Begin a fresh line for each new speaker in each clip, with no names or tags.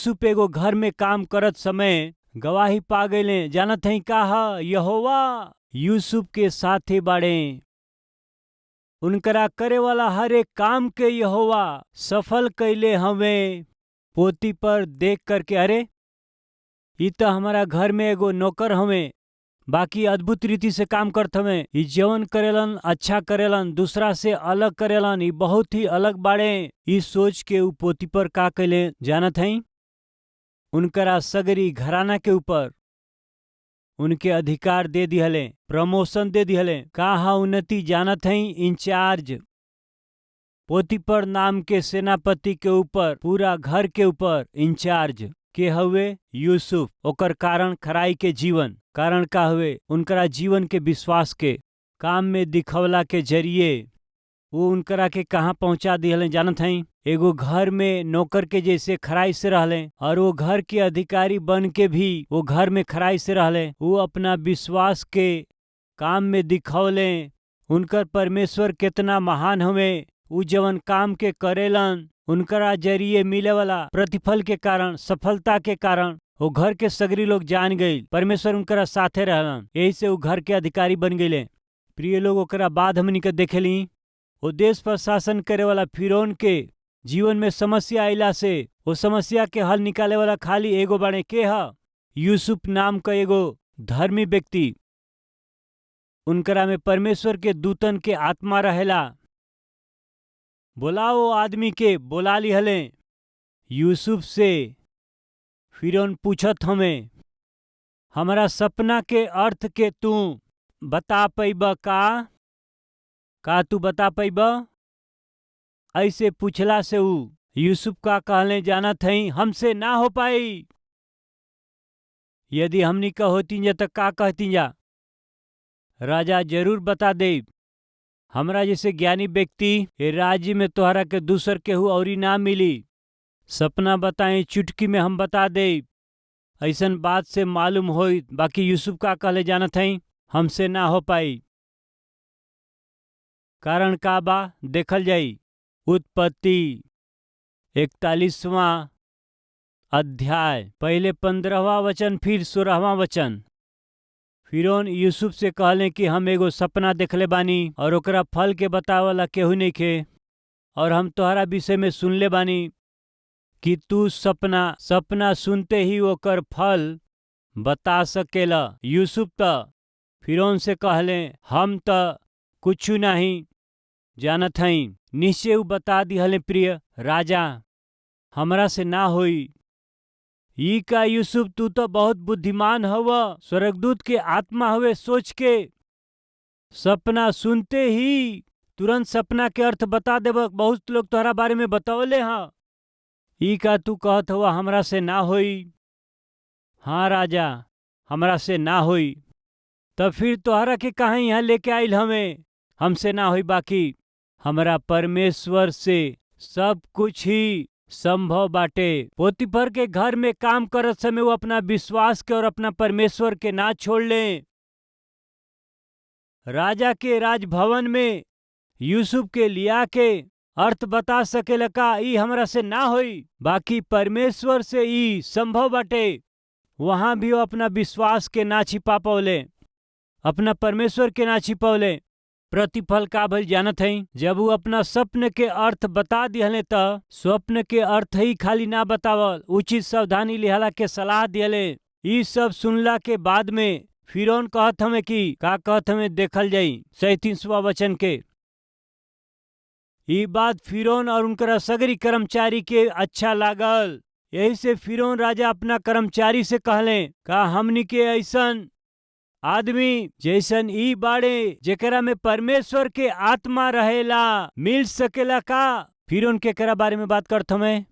यूसुफ एगो घर में काम करत समय गवाही पा गए। जानत हई का ह? यहोवा यूसुफ के साथे बाड़े। उनकरा करे वाला हर एक काम के यहोवा सफल कैले हवे। पोती पर देख करके अरे ई तो हमारा घर में एगो नौकर हवे, बाकी अद्भुत रीति से काम करत हवे। ई जवन करेलन अच्छा करेलन, दूसरा से अलग करेलन, ई बहुत ही अलग बाड़े। ई सोच के ऊ पोती पर का कैले जानत हई? उनकरा सगरी घराना के ऊपर उनके अधिकार दे दिहले, प्रमोशन दे दिहले। कहा उन्नति जानत हई? इंचार्ज। पोतीपर नाम के सेनापति के ऊपर, पूरा घर के ऊपर इंचार्ज के हुए यूसुफ। ओकर कारण खराई के जीवन। कारण का हुए? उनकरा जीवन के विश्वास के काम में दिखवला के जरिए वो उनकरा के कहाँ पहुंचा दिहले जानत हई? एगो घर में नौकर के जैसे खराई से रहले, और वो घर के अधिकारी बन के भी वो घर में खराई से रहले। वो अपना विश्वास के काम में दिखौले उनकर परमेश्वर कितना महान हवे। उ जवन काम के करेलन उनकरा जरिए मिले वाला प्रतिफल के कारण, सफलता के कारण वो घर के सगरी लोग जान गई परमेश्वर उनकरा साथे रहलन। यही से वो घर के अधिकारी बन गए। प्रिय लोग, ओकरा बाद हमनी के देखेली वो देश पर शासन करे वाला फिरौन के जीवन में समस्या आइला से वो समस्या के हल निकाले वाला खाली एगो बने के ह? यूसुफ नाम का एगो धर्मी व्यक्ति। उनकरा में परमेश्वर के दूतन के आत्मा रहेला। बोलाओ आदमी के बोला लिहले। यूसुफ से फिरौन पूछत हमें, हमारा सपना के अर्थ के तू बता पैब का तू बता पैब? ऐसे पूछला से ऊ यूसुफ का कहले जानत हई? हमसे ना हो पाई। यदि हमनी का होती जा तो का कहती जा? राजा जरूर बता दे। हमरा जैसे ज्ञानी व्यक्ति ये राज्य में तोहरा के दूसर केहू औरी ना मिली। सपना बताई चुटकी में हम बता दे। ऐसन बात से मालूम होई। बाकी यूसुफ का कहले जानत हई? हमसे ना हो पाई। कारण का बा देखल जाई। उत्पत्ति 41वां अध्याय, पहले 15वां वचन फिर 16वां वचन। फिरौन यूसुफ से कहले कि हम एगो सपना देखले बानी और ओकरा फल के बतावला केहू नइखे, और हम तोहरा विषय में सुनले बानी कि तू सपना सुनते ही ओकर फल बता सकेला। यूसुफ त फिरौन से कहले हम त कुछ नहीं जानत हई। निश्चय ऊ बता दिहले प्रिय राजा, हमरा से ना होई। ई का यूसुफ, तू तो बहुत बुद्धिमान हवा, स्वर्गदूत के आत्मा हवे। सोच के सपना सुनते ही तुरंत सपना के अर्थ बता देब। बहुत लोग तोहरा बारे में बतौले हाँ। ई का तू कहत हुआ हमरा से ना होई? हाँ राजा, हमरा से ना होई। तब फिर तोहरा के कहाँ यहाँ लेके आइल हमें? हमसे ना होई। बाकी हमरा परमेश्वर से सब कुछ ही संभव बाटे। पोतीफर के घर में काम करत समय वो अपना विश्वास के और अपना परमेश्वर के ना छोड़ ले। राजा के राजभवन में यूसुफ के लिया के अर्थ बता सकेला का? ई हमरा से ना होई। बाकी परमेश्वर से ई संभव बाटे। वहां भी वो अपना विश्वास के ना छिपा पौले, अपना परमेश्वर के ना छिपौले। प्रतिफल का भइल जानत हई? जब वो अपना स्वप्न के अर्थ बता दिहले त स्वप्न के अर्थ ही खाली ना बतावल, उचित सावधानी लिहला के सलाह दिहले। ई सब सुनला के बाद में फिरौन कहत हमें कि का कहत हमें देखल जाई 37वां वचन के। ई बात फिरौन और उनकरा सगरी कर्मचारी के अच्छा लागल। यही से फिरौन राजा अपना कर्मचारी से कहले, का हमनी के ऐसन आदमी जैसन ई बाड़े जेकरा में परमेश्वर के आत्मा रहेला मिल सकेला का? फिरौन के करा बारे में बात करत हमें?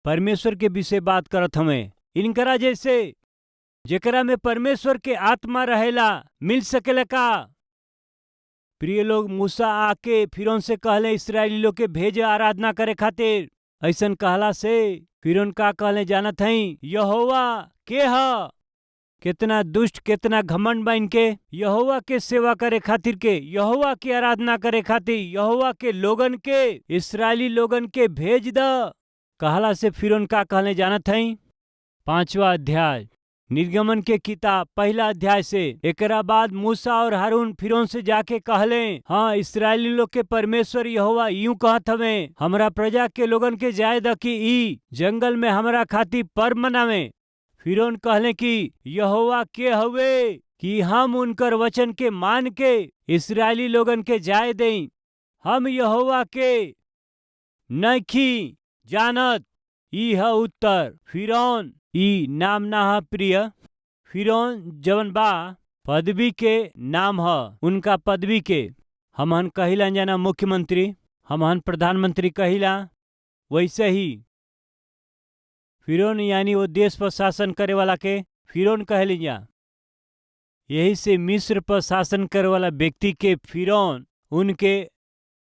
परमेश्वर के विषय बात करत हमें। इनकरा जैसे जेकरा में परमेश्वर के आत्मा रहेला मिल सकेला का? प्रिय लोग, मूसा आके फिरौन से कहले इस्राएली लोग के भेजे आराधना करे खातिर। ऐसन कहला से फिरौन का कहले जानत हई? यहोवा के ह? कितना दुष्ट, कितना घमंड बन के यहोवा के सेवा करे खातिर के, यहोवा की आराधना करे खातिर यहोवा के लोगन के, इस्राएली लोगन के भेज द। कहला से फिरौन का कहले जानत हई? 5वां अध्याय निर्गमन के किताब 1 अध्याय से। एकरा बाद मूसा और हारून फिरौन से जाके कहले, हाँ इस्राएली लोग के परमेश्वर यहोवा यूं कहत हवे, हमरा प्रजा के लोगन के जाय द कि ई जंगल में हमरा खातिर पर्व मनावे। फिरौन कहले कि यहोवा के हवे कि हम उनकर वचन के मान के इस्राएली लोगन के जाय दें। हम यहोवा के नइखी जानत। ई है उत्तर। फिरौन ई नाम ना है प्रिय। फिरौन जवन बा पदवी के नाम है, उनका पदवी के हमहन कहिला जाना मुख्यमंत्री, हमहन प्रधानमंत्री कहिला, वैसे ही फिरौन यानी वो देश पर शासन करे वाला के फिरौन कहली जा। यही से मिस्र पर शासन करे वाला व्यक्ति के फिरौन उनके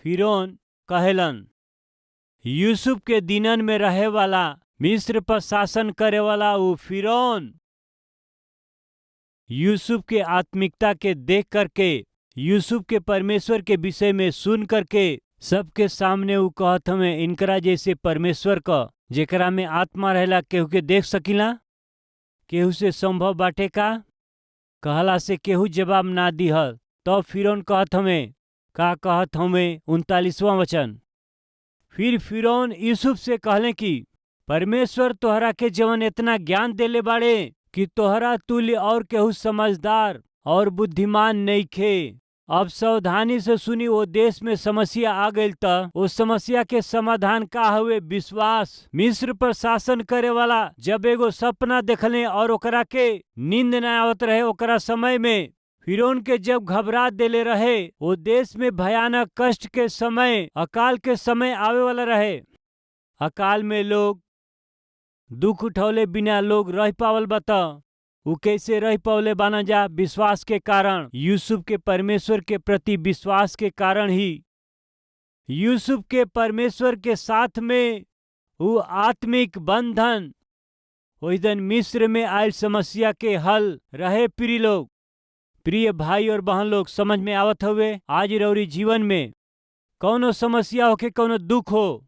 फिरौन कहेलन। यूसुफ के दिनन में रहे वाला मिस्र पर शासन करे वाला वो फिरौन यूसुफ के आत्मिकता के देख करके, यूसुफ के परमेश्वर के विषय में सुन करके सबके सामने वो कहत हमें इनकरा जैसे परमेश्वर का जेकरा में आत्मा रहेला केहू के देख सकिला, केहू से संभव बाटे का? कहला से केहू जवाब ना दिहल। तो फिरौन कहत हमें का कहत हमें 39वां वचन। फिर फिरौन यूसुफ से कहले कि परमेश्वर तोहरा के जवन इतना ज्ञान देले बाड़े कि तोहरा तुल्य और केहू समझदार और बुद्धिमान नइखे। अब सावधानी से सुनी, वो देश में समस्या आ गई त उस समस्या के समाधान का हुए? विश्वास। मिस्र पर शासन करे वाला जब एगो सपना देखले और ओकरा के नींद न आवत रहे, ओकरा समय में फिरौन के जब घबरा देले रहे, वो देश में भयानक कष्ट के समय, अकाल के समय आवे वाला रहे। अकाल में लोग दुख उठौले बिना लोग रह पावल बता, वो कैसे रह पावले बाना जा? विश्वास के कारण। यूसुफ के परमेश्वर के प्रति विश्वास के कारण ही यूसुफ के परमेश्वर के साथ में वो आत्मिक बंधन वही दिन मिस्र में आयल समस्या के हल रहे। प्रिय लोग, प्रिय भाई और बहन लोग, समझ में आवत हुए? आज रौरी जीवन में कौनो समस्या होके, कौनो दुख हो,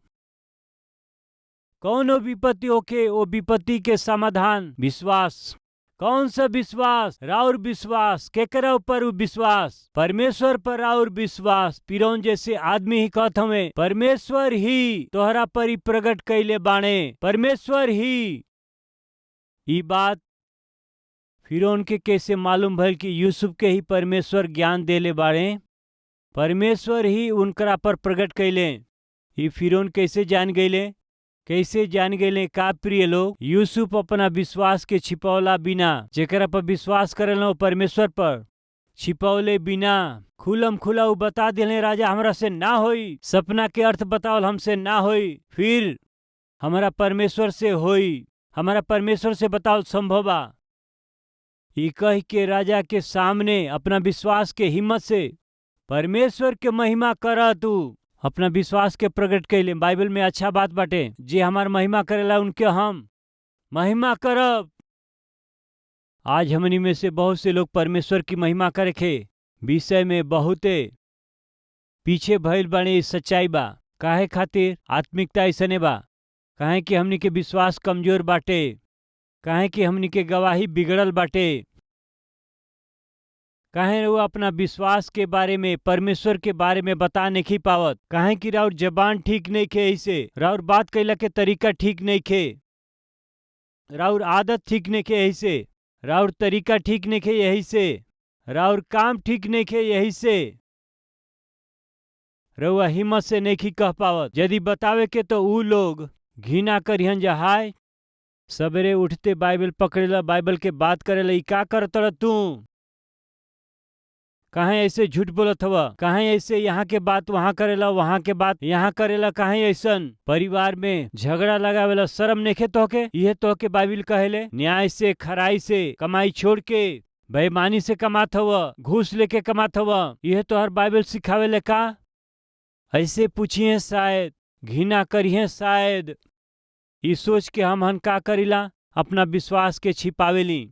कौनो विपत्ति होके, वो विपत्ति के समाधान विश्वास। कौन सा विश्वास? राउर विश्वास। केकरा ऊपर विश्वास? परमेश्वर पर राउर विश्वास। फिरौन जैसे आदमी ही कहत हमें परमेश्वर ही तोहरा पर ही प्रकट कैले बाणे, परमेश्वर ही। ई बात फिरौन के कैसे मालूम भल कि यूसुफ के ही परमेश्वर ज्ञान देले बाड़े, परमेश्वर ही उनकरा पर प्रकट कैले। ई फिरौन कैसे जान गईले? कैसे जान गए? का प्रिय लोग, यूसुफ अपना विश्वास के छिपौला बिना, जेकरा पर विश्वास करेला परमेश्वर पर छिपौले बिना खुलम खुला उ बता दिले, राजा हमरा से ना होई, सपना के अर्थ बतावल हमसे ना होई, फिर हमारा परमेश्वर से होई, हमारा परमेश्वर से बतावल संभव बा। ई कह के राजा के सामने अपना विश्वास के हिम्मत से परमेश्वर के महिमा कर, तू अपना विश्वास के प्रकट कैले। बाइबल में अच्छा बात बाटे, जे हमार महिमा करेला उनके हम महिमा करब। आज हमनी में से बहुत से लोग परमेश्वर की महिमा करे के विषय में बहुते पीछे भइल बानी। इस सच्चाई बा। काहे खातिर? आत्मिकता ऐसने बा। काहे कि हमनी के विश्वास कमजोर बाटे, काहे कि हमनी के गवाही बिगड़ल बाटे, काहे वो अपना विश्वास के बारे में, परमेश्वर के बारे में बता नहीं पावत। काहे कि राउर जबान ठीक नहीं खे, ऐसे राउर बात कैला के तरीका ठीक नहीं खे, राउर आदत ठीक नहीं खे, ऐसे राउर तरीका ठीक नहीं खे, यही से राउर काम ठीक नहीं खे, यही से रउआ हिम्मत से नहीं कह पावत। यदि बतावे के तो ऊ लोग घृणा करिहन जा, हाय सवेरे उठते बाइबल पकड़ेला, बाइबल के बात करेला, ई का करत तू? काहे ऐसे झूठ बोलत हवा? काहे ऐसे यहाँ के बात वहाँ करेला, वहाँ के बात यहाँ करेला? काहे ऐसन परिवार में झगड़ा लगावेला? शर्म नइखे तोहके? यह तोहके बाइबल कहेले न्याय से, खराई से, कमाई छोड़ के बेईमानी से कमात हवा, घूस लेके कमात हवा, यह तोहर बाइबल सिखावेले का? ऐसे पूछिए शायद, घृणा करिए शायद। ई सोच के हम का करीला? अपना विश्वास के छिपावेली,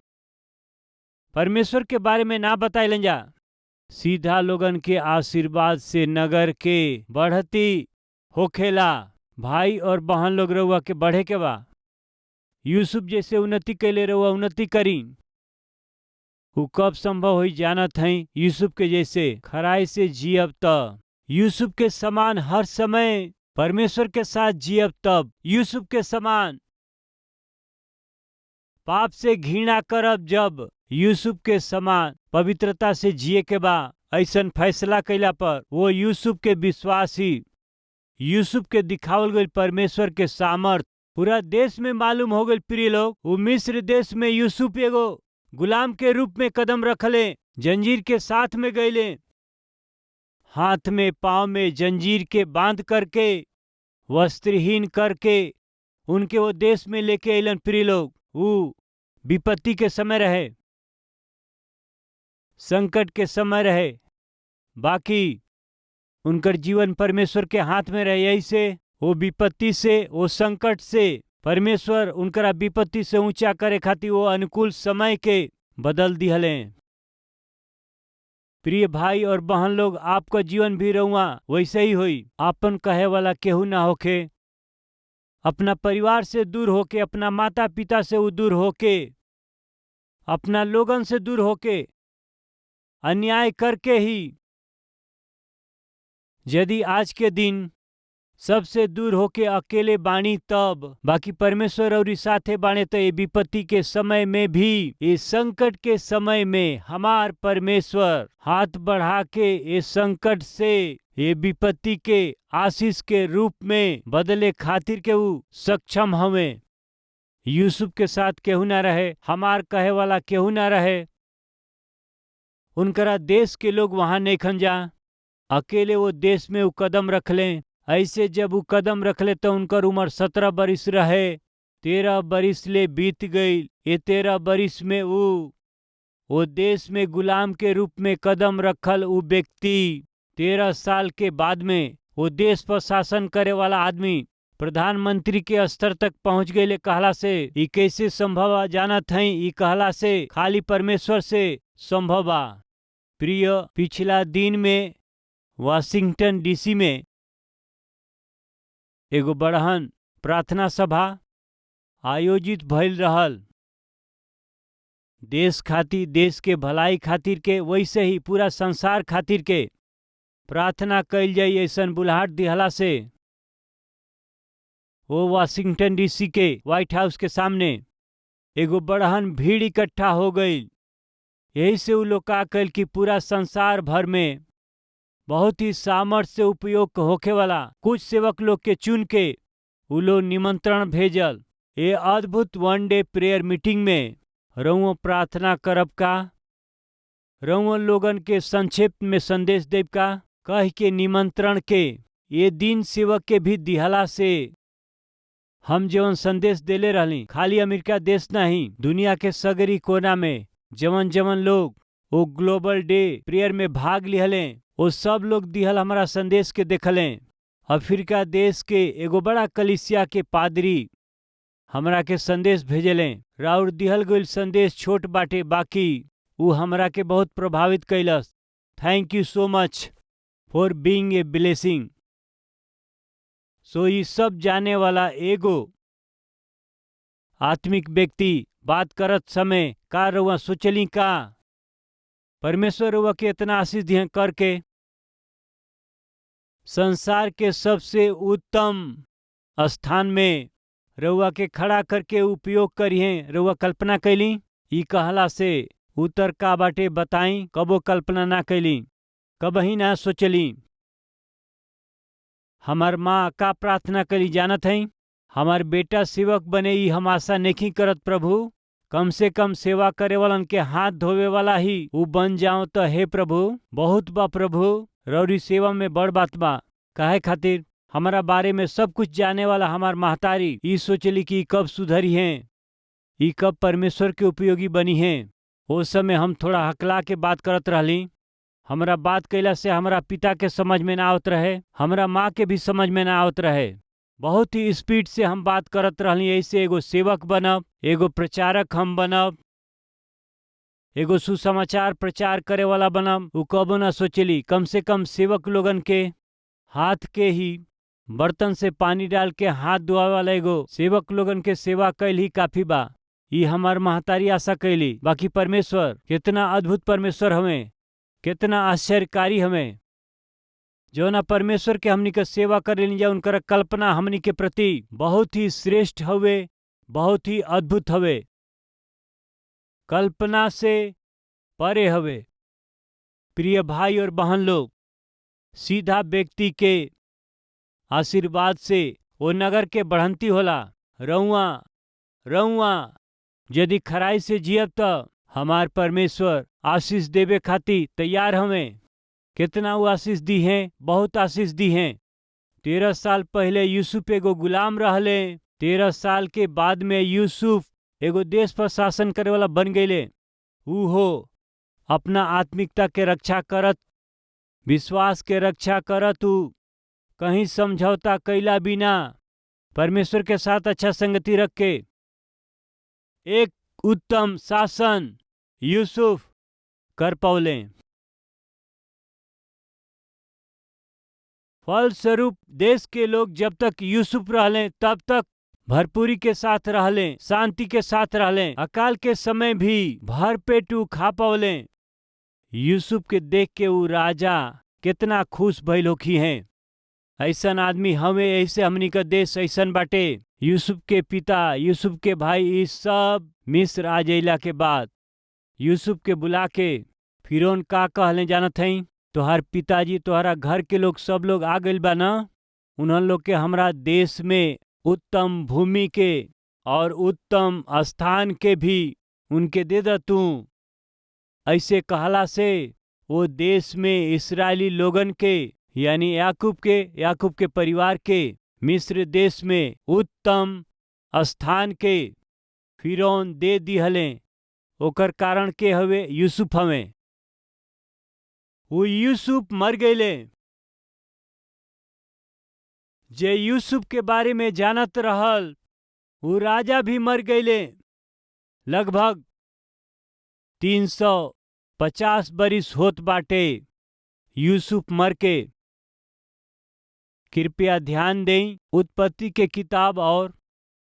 परमेश्वर के बारे में ना बताइलन जा। सीधा लोगन के आशीर्वाद से नगर के बढ़ती होखेला, भाई और बहन लोग रउआ के बढ़े के बा। यूसुफ जैसे उन्नति कैले रउआ उन्नति करी। उ कब संभव हुई जानत हई? यूसुफ के जैसे खराई से जियब त यूसुफ के समान हर समय परमेश्वर के साथ जियब तब यूसुफ के समान पाप से घृणा करब जब यूसुफ के समान पवित्रता से जिए के बा। ऐसन फैसला कैला पर वो यूसुफ के विश्वासी यूसुफ के दिखावल गई परमेश्वर के सामर्थ पूरा देश में मालूम हो गई। प्रिय लोग, वो मिस्र देश में यूसुफ एगो गुलाम के रूप में कदम रखले, जंजीर के साथ में गईले, हाथ में पांव में जंजीर के बांध करके वस्त्रहीन करके उनके वो देश में लेके अलन। प्रिय लोग, वो विपत्ति के समय रहे, संकट के समय रहे, बाकी उनकर जीवन परमेश्वर के हाथ में रहे। यही से वो विपत्ति से, वो संकट से परमेश्वर उनकरा विपत्ति से ऊंचा करे खातिर वो अनुकूल समय के बदल दिहले। प्रिय भाई और बहन लोग, आपका जीवन भी रहुआ वैसे ही होई। आपन कहे वाला केहू ना होके, अपना परिवार से दूर होके, अपना माता पिता से दूर होके, अपना लोगन से दूर होके, अन्याय करके ही यदि आज के दिन सबसे दूर होके अकेले बाणी तब बाकी परमेश्वर और साथे बाणे तो ये विपत्ति के समय में भी, ये संकट के समय में हमार परमेश्वर हाथ बढ़ा के ये संकट से ये विपत्ति के आशीष के रूप में बदले खातिर के वो सक्षम हमें। यूसुफ के साथ केहू ना रहे, हमार कहे वाला केहू ना रहे, उनकरा देश के लोग वहां नहीं खन जा, अकेले वो देश में वो कदम रख लें। ऐसे जब वो कदम रख ले तो उनकर उम्र 17 बरिस रहे। 13 बरिस ले बीत गई। ये 13 बरिस में वो देश में गुलाम के रूप में कदम रखल वो व्यक्ति 13 साल के बाद में वो देश पर शासन करे वाला आदमी प्रधानमंत्री के स्तर तक पहुंच गए। कहला से ये कैसे संभव जानत हई? ये कहला से खाली परमेश्वर से संभव बा। प्रिय, पिछला दिन में वाशिंगटन डीसी में एगो बड़हन प्रार्थना सभा आयोजित भइल रहल। देश खातिर, देश के भलाई खातिर के, वैसे ही पूरा संसार खातिर के प्रार्थना कैल जाई ऐसन बुलाहट दिहला से वो वाशिंगटन डीसी के व्हाइट हाउस के सामने एगो बड़हन भीड़ इकट्ठा हो गई। यही से वो लोग का कैल कि पूरा संसार भर में बहुत ही सामर्थ्य से उपयोग होखे वाला कुछ सेवक लोग के चुन के वो लोग निमंत्रण भेजल। ये अद्भुत वन डे प्रेयर मीटिंग में रउआ प्रार्थना करब का, रउआ लोगन के संक्षेप में संदेश देव का कह के निमंत्रण के ये दिन सेवक के भी दिहला से हम जवन संदेश देले रहली, खाली अमेरिका देश नहीं, दुनिया के सगरी कोना में जवन जवन लोग वो ग्लोबल डे प्रेयर में भाग लिहले, वो सब लोग दिहल हमारा संदेश के देखलें। अफ्रीका देश के एगो बड़ा कलीसिया के पादरी हमरा के संदेश भेजलें। राउर दिहल गईल संदेश छोट बाटे, बाकी वो हमरा के बहुत प्रभावित कैलस। Thank you so much for being a blessing. So ये सब जाने वाला एगो आत्मिक व्यक्ति बात करत समय का रउआ सोचली का परमेश्वर रउआ के इतना आशीष दिए करके संसार के सबसे उत्तम स्थान में रउआ के खड़ा करके उपयोग करिए। रउआ कल्पना कैली? ई कहला से उत्तर का बाटे बताई? कबो कल्पना ना कैली, कबही ना सोचली। हमार माँ का प्रार्थना करी जानत हई? हमार बेटा सेवक बने, ई हम आशा नहीं करत प्रभु, कम से कम सेवा करे वालन के हाथ धोवे वाला ही वो बन जाओ तो हे प्रभु बहुत बा प्रभु, रौरी सेवा में बड़ बात बा। काहे खातिर हमारा बारे में सब कुछ जाने वाला हमार महतारी ई सोचली कि कब सुधरी हैं, ई कब परमेश्वर के उपयोगी बनी हैं। वो समय हम थोड़ा हकला के बात करत रहली। हमरा बात कैला से हमरा पिता के समझ में ना आवत रहे, हमरा माँ के भी समझ में ना आवत रहे। बहुत ही स्पीड से हम बात करत रहली। ऐसे एगो सेवक बनब, एगो प्रचारक हम बनब, एगो सुसमाचार प्रचार करे वाला बनब, वो कबो ना सोचली। कम से कम सेवक लोगन के हाथ के ही बर्तन से पानी डाल के हाथ धोआवे वाला एगो सेवक लोगन के सेवा कैल ही काफी बा। ई हमार महतारी आशा कैली। बाकी परमेश्वर कितना अद्भुत परमेश्वर हमें, कितना आश्चर्यकारी हमें। जो ना परमेश्वर के हमनी के सेवा कर लेनी जा, उनकर कल्पना हमनी के प्रति बहुत ही श्रेष्ठ हवे, बहुत ही अद्भुत हवे, कल्पना से परे हवे। प्रिय भाई और बहन लोग, सीधा व्यक्ति के आशीर्वाद से वो नगर के बढ़ंती होला। रउआ यदि खराई से जियब त हमार परमेश्वर आशीष देवे खातिर तैयार हमें। कितना वो आशीष दी हैं, बहुत आशीष दी हैं। 13 साल पहले यूसुफ एगो गुलाम रहले। 13 साल के बाद में यूसुफ एगो देश पर शासन करे वाला बन गईले। ऊ अपना आत्मिकता के रक्षा करत, विश्वास के रक्षा करत, ऊ कहीं समझौता कैला बिना परमेश्वर के साथ अच्छा संगति रख के एक उत्तम शासन यूसुफ कर पौले। फलस्वरूप देश के लोग जब तक यूसुफ रहले तब तक भरपूरी के साथ रहले, शांति के साथ रहले। अकाल के समय भी भर पेट खा पौले। यूसुफ के देख के वो राजा कितना खुश भइल होखी हैं। ऐसन आदमी हमें, ऐसे हमनी का देश ऐसन बाटे। यूसुफ के पिता, यूसुफ के भाई, इस सब मिस्र आ जइला के बाद यूसुफ के बुला के फिरौन का कहले जानत हई? तोहार पिताजी, तोहरा घर के लोग सब लोग आ गइल बा ना। उन्हन लोग के हमरा देश में उत्तम भूमि के और उत्तम स्थान के भी उनके दे द तू। ऐसे कहला से वो देश में इस्राएली लोगन के यानी याकूब के परिवार के मिस्र देश में उत्तम स्थान के फिरौन दे दिहले। ओकर कारण के हवे? यूसुफ हवे। वो यूसुफ मर गईले। जे यूसुफ के बारे में जानत रहल वो राजा भी मर गईले। लगभग 350 बरिस होत बाटे यूसुफ मर के। कृपया ध्यान दें, उत्पत्ति के किताब और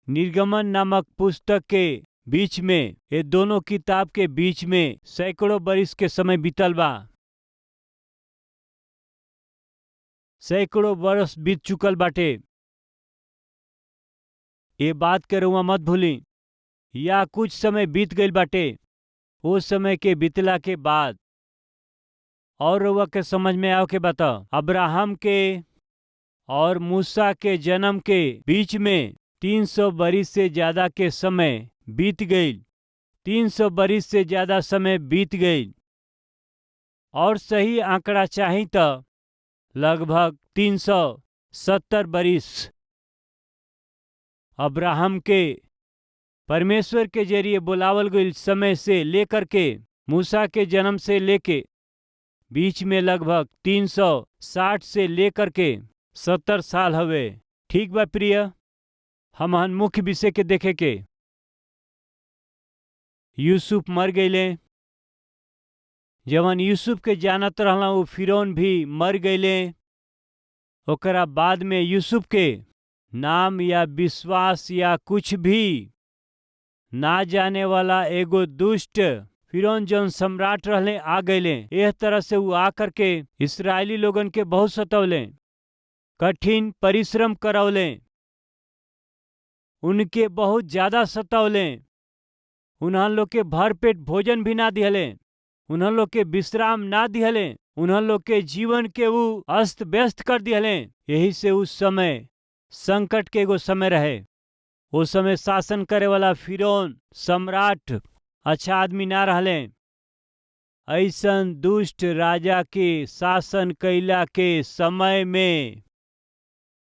निर्गमन नामक पुस्तक के बीच में, ये दोनों किताब के बीच में सैकड़ों बरिस के समय बीतल बा। सैकड़ों बरस बीत चुकल बाटे। ये बात के रउआ मत भूली, या कुछ समय बीत गईल बाटे। वो समय के बीतला के बाद और रउआ के समझ में आओ के बता, अब्राहम के और मूसा के जन्म के बीच में 300 बरिस से ज्यादा के समय बीत गई। 300 बरिस से ज्यादा समय बीत गई। और सही आंकड़ा चाही तो लगभग 370 बरिस अब्राहम के परमेश्वर के जरिए बुलावल गई समय से लेकर के मूसा के जन्म से लेके बीच में लगभग 360 से लेकर के 70 साल हवे। ठीक बा प्रिय, हमन मुख्य विषय के देखे के। यूसुफ मर गईले। जवन यूसुफ के जानत रहला वो फिरौन भी मर गईले। ओकरा बाद में यूसुफ के नाम या विश्वास या कुछ भी ना जाने वाला एगो दुष्ट फिरौन जौन सम्राट रहले आ गईले। एह तरह से वो आकर के इस्राएली लोगन के बहुत सतौले, कठिन परिश्रम करौले, उनके बहुत ज्यादा सतौले। उन्हन लोग के भरपेट भोजन भी ना दिहले, उन्हन लोग के विश्राम ना दिहले, उन्हन लोग के जीवन के वो अस्त व्यस्त कर दिहले। यही से उस समय संकट के एगो समय रहे। उस समय शासन करे वाला फिरौन सम्राट अच्छा आदमी ना रहले। ऐसन दुष्ट राजा के शासन कैला के समय में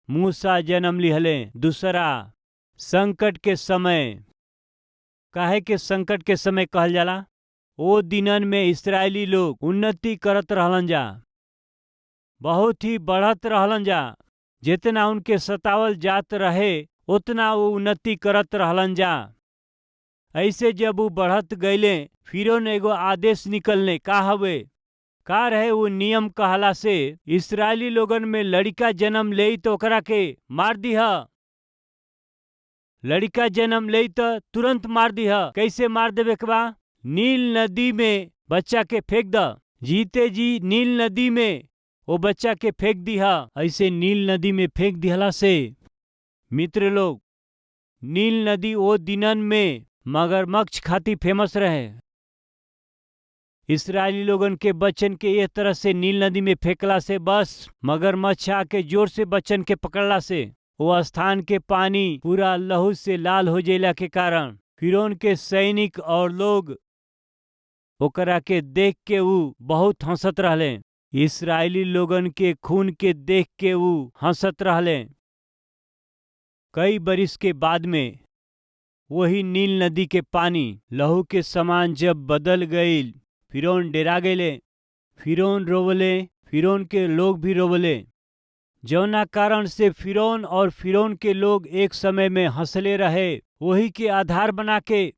मूसा जन्म लिहले। दूसरा, संकट के समय। काहे के संकट के समय कहल जाला? ओ दिनन में इस्राएली लोग उन्नति करत रहलन जा, बहुत ही बढ़त रहलन जा। जितना उनके सतावल जात रहे उतना वो उन्नति करत रहलन जा। ऐसे जब वो बढ़त गईले, फिरौन एगो आदेश निकलने का हवे का रहे वो नियम कहला से इस्राएली लोगन में लड़का जन्म ले तो ओकरा के मार दिहा। लड़का जन्म ले तो तुरंत मार दिहा। कैसे मार देवे के बा? नील नदी में बच्चा के फेंक द। जीते जी नील नदी में वो बच्चा के फेंक दिहा। ऐसे नील नदी में फेंक दिहला से मित्र लोग, नील नदी वो दिनन में मगरमच्छ खाती फेमस रहे। इस्राएली लोगन के बच्चन के ये तरह से नील नदी में फेंकला से बस मगरमच्छ आके जोर से बच्चन के पकड़ला से वो स्थान के पानी पूरा लहू से लाल हो जेला के कारण फिरौन के सैनिक और लोग ओकरा के देख के ऊ बहुत हंसत रहले। इस्राएली लोगन के खून के देख के ऊ हंसत रहले। कई बरिस के बाद में वही नील नदी के पानी लहू के समान जब बदल गईल, फिरौन डेरा गईले। फिरौन रोवले, फिरौन के लोग भी रोवले। जौना कारण से फिरौन और फिरौन के लोग एक समय में हंसले रहे। वही के आधार बना के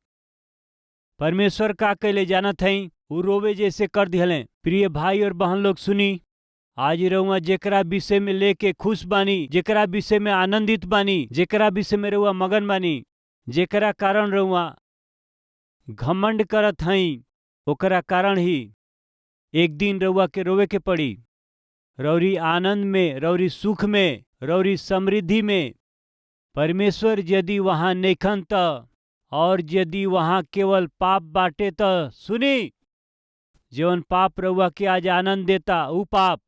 परमेश्वर का कैले जानत हई, उ रोवे जैसे कर दिहले। प्रिय भाई और बहन लोग सुनी, आज रउआ जेकरा विषय में लेके खुश बानी, जेकरा विषय में आनंदित बानी, जेकरा विषय में रउआ मगन बानी, जेकरा कारण रउआ घमंड करत हई, ओकरा कारण ही एक दिन रउआ के रोवे के पड़ी। रौरी आनंद में, रौरी सुख में, रौरी समृद्धि में परमेश्वर यदि वहां नइखन त, और यदि वहां केवल पाप बाटे त सुनी, जवन पाप रउआ के आज आनंद देता ऊ पाप,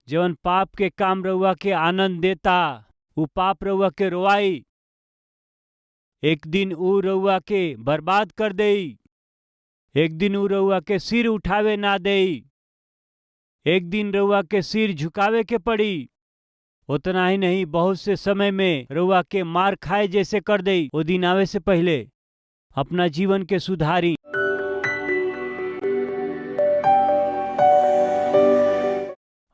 जवन पाप के काम रउआ के आनंद देता ऊ पाप रउआ के रोवाई। एक दिन ऊ रउआ के बर्बाद कर देई। एक दिन ऊ रउआ के सिर उठावे ना देई। एक दिन रउआ के सिर झुकावे के पड़ी। उतना ही नहीं, बहुत से समय में रउआ के मार खाए जैसे कर देई। वो दिन आवे से पहले अपना जीवन के सुधारी।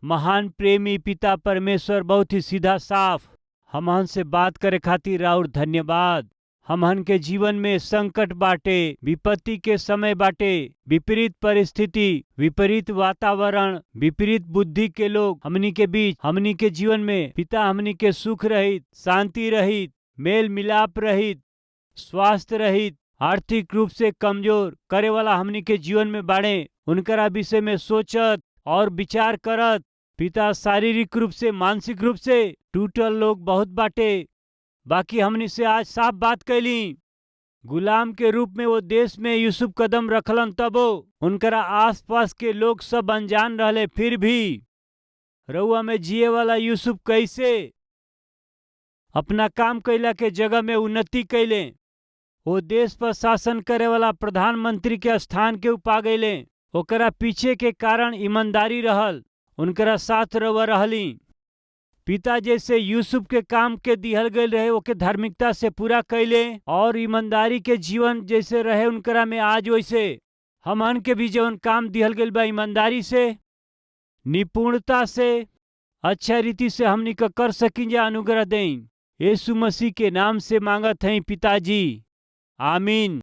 महान प्रेमी पिता परमेश्वर बहुत ही सीधा साफ हमहन से बात करे खातिर और धन्यवाद। हमहन के जीवन में संकट बाटे, विपत्ति के समय बाटे, विपरीत परिस्थिति, विपरीत वातावरण, विपरीत बुद्धि के लोग हमनी के बीच, हमनी के जीवन में पिता हमनी के सुख रहित, शांति रहित, मेल मिलाप रहित, स्वास्थ्य रहित, आर्थिक रूप से कमजोर करे वाला हमनी के जीवन में बाड़े। उनकरा विषय में सोचत और विचार करत पिता शारीरिक रूप से, मानसिक रूप से टूटल लोग बहुत बाटे। बाकी हमनी से आज साफ बात कैली। गुलाम के रूप में वो देश में यूसुफ कदम रखलन, तबो उनकरा आसपास के लोग सब अनजान रहले। फिर भी रउआ में जिए वाला यूसुफ कैसे अपना काम कैला के जगह में उन्नति कैले। वो देश पर शासन करे वाला प्रधानमंत्री के स्थान के उपा गईले। ओकरा पीछे के कारण ईमानदारी रहल, उनकरा साथ रउआ रहली। पिता जैसे यूसुफ के काम के दिहल गए रहे ओके धार्मिकता से पूरा कैले, और ईमानदारी के जीवन जैसे रहे उनकरा में आज वैसे हमन के भी जवन काम दिहल गए बा ईमानदारी से, निपुणता से, अच्छा रीति से हमनी का कर सकी जा अनुग्रह दें। यीशु मसीह के नाम से मांगत हैं पिताजी, आमीन।